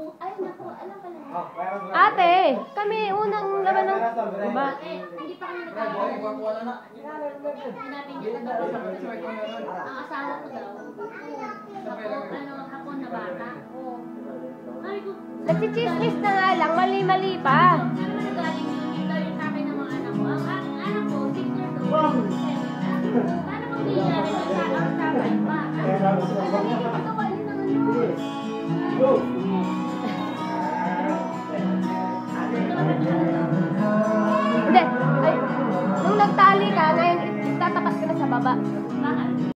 Ay, naku, alam ka na. Ate, kami unang laban ng... Diba? Hindi pa kami nagkakaroon. Hanapin niya na daw. Ang asawa ko daw. Hapon na bata. Sabi ko, Nagsichismis na nga lang, mali-mali pa. saan mo nagaling yun? Yung daw yung sabi ng mga anak ko. Ang anak ko, 6 years old. Paano kung hindi niya rin ang sabay pa? Alam niya, ginagawa niya ng ano. Hindi. Ay, nung nagtali ka, ngayon itatapat ka na sa baba. Bakit?